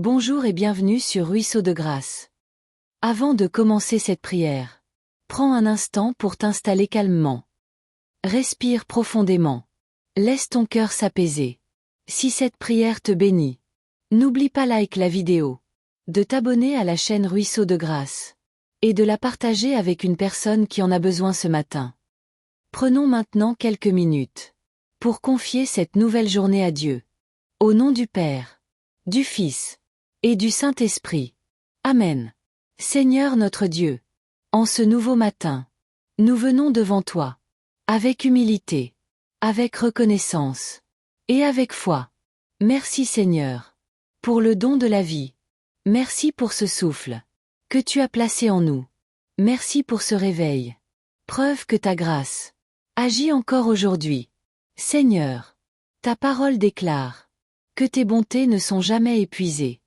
Bonjour et bienvenue sur Ruisseau de Grâce. Avant de commencer cette prière, prends un instant pour t'installer calmement. Respire profondément. Laisse ton cœur s'apaiser. Si cette prière te bénit, n'oublie pas like la vidéo, de t'abonner à la chaîne Ruisseau de Grâce, et de la partager avec une personne qui en a besoin ce matin. Prenons maintenant quelques minutes pour confier cette nouvelle journée à Dieu. Au nom du Père, du Fils et du Saint-Esprit. Amen. Seigneur notre Dieu, en ce nouveau matin, nous venons devant toi, avec humilité, avec reconnaissance, et avec foi. Merci Seigneur, pour le don de la vie. Merci pour ce souffle que tu as placé en nous. Merci pour ce réveil. Preuve que ta grâce agit encore aujourd'hui. Seigneur, ta parole déclare que tes bontés ne sont jamais épuisées,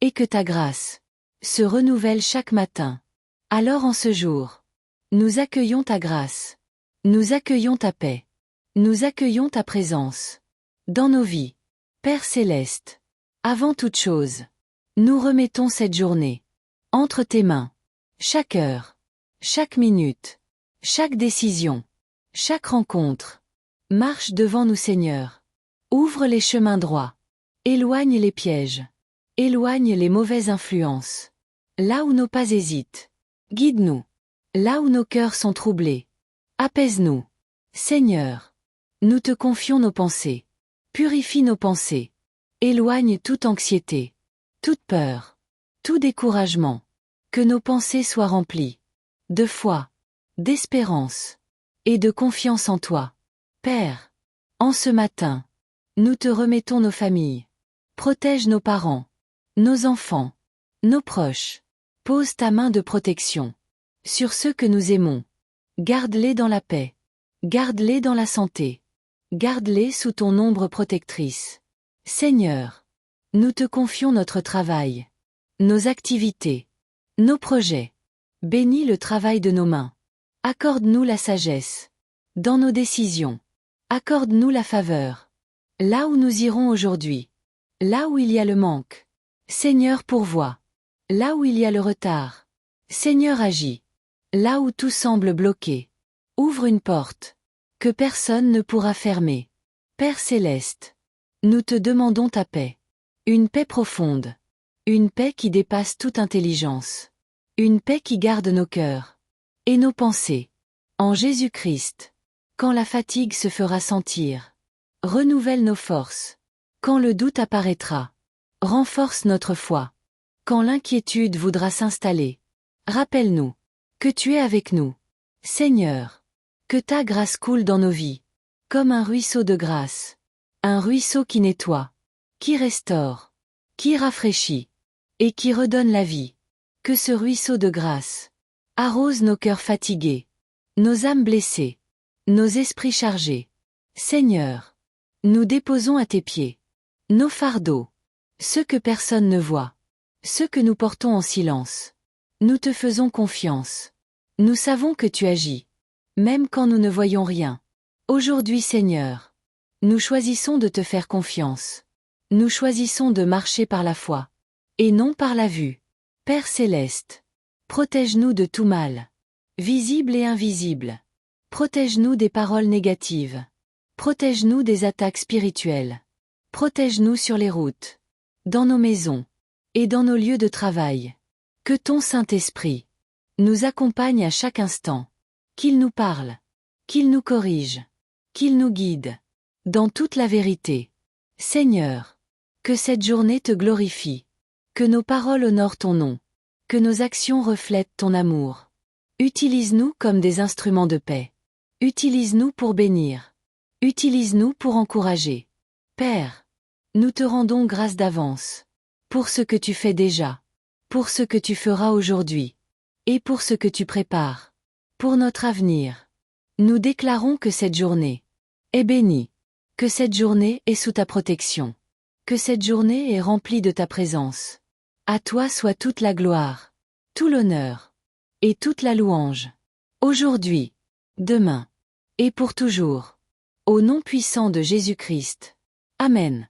et que ta grâce se renouvelle chaque matin. Alors en ce jour, nous accueillons ta grâce, nous accueillons ta paix, nous accueillons ta présence dans nos vies. Père céleste, avant toute chose, nous remettons cette journée entre tes mains. Chaque heure, chaque minute, chaque décision, chaque rencontre, marche devant nous Seigneur. Ouvre les chemins droits, éloigne les pièges, éloigne les mauvaises influences. Là où nos pas hésitent, guide-nous. Là où nos cœurs sont troublés, apaise-nous. Seigneur, nous te confions nos pensées. Purifie nos pensées. Éloigne toute anxiété, toute peur, tout découragement. Que nos pensées soient remplies de foi, d'espérance et de confiance en toi. Père, en ce matin, nous te remettons nos familles. Protège nos parents, nos enfants, nos proches. Pose ta main de protection sur ceux que nous aimons. Garde-les dans la paix. Garde-les dans la santé. Garde-les sous ton ombre protectrice. Seigneur, nous te confions notre travail, nos activités, nos projets. Bénis le travail de nos mains. Accorde-nous la sagesse dans nos décisions. Accorde-nous la faveur là où nous irons aujourd'hui. Là où il y a le manque, Seigneur pourvoit. Là où il y a le retard, Seigneur agis. Là où tout semble bloqué, ouvre une porte que personne ne pourra fermer. Père céleste, nous te demandons ta paix. Une paix profonde. Une paix qui dépasse toute intelligence. Une paix qui garde nos cœurs et nos pensées. En Jésus-Christ, quand la fatigue se fera sentir, renouvelle nos forces. Quand le doute apparaîtra, renforce notre foi. Quand l'inquiétude voudra s'installer, rappelle-nous que tu es avec nous. Seigneur, que ta grâce coule dans nos vies, comme un ruisseau de grâce. Un ruisseau qui nettoie, qui restaure, qui rafraîchit, et qui redonne la vie. Que ce ruisseau de grâce arrose nos cœurs fatigués, nos âmes blessées, nos esprits chargés. Seigneur, nous déposons à tes pieds nos fardeaux, ceux que personne ne voit, ceux que nous portons en silence. Nous te faisons confiance. Nous savons que tu agis, même quand nous ne voyons rien. Aujourd'hui Seigneur, nous choisissons de te faire confiance. Nous choisissons de marcher par la foi, et non par la vue. Père céleste, protège-nous de tout mal, visible et invisible. Protège-nous des paroles négatives. Protège-nous des attaques spirituelles. Protège-nous sur les routes, dans nos maisons, et dans nos lieux de travail. Que ton Saint-Esprit nous accompagne à chaque instant, qu'il nous parle, qu'il nous corrige, qu'il nous guide, dans toute la vérité. Seigneur, que cette journée te glorifie, que nos paroles honorent ton nom, que nos actions reflètent ton amour. Utilise-nous comme des instruments de paix. Utilise-nous pour bénir. Utilise-nous pour encourager. Père, nous te rendons grâce d'avance, pour ce que tu fais déjà, pour ce que tu feras aujourd'hui, et pour ce que tu prépares, pour notre avenir. Nous déclarons que cette journée est bénie, que cette journée est sous ta protection, que cette journée est remplie de ta présence. À toi soit toute la gloire, tout l'honneur, et toute la louange, aujourd'hui, demain, et pour toujours. Au nom puissant de Jésus-Christ. Amen.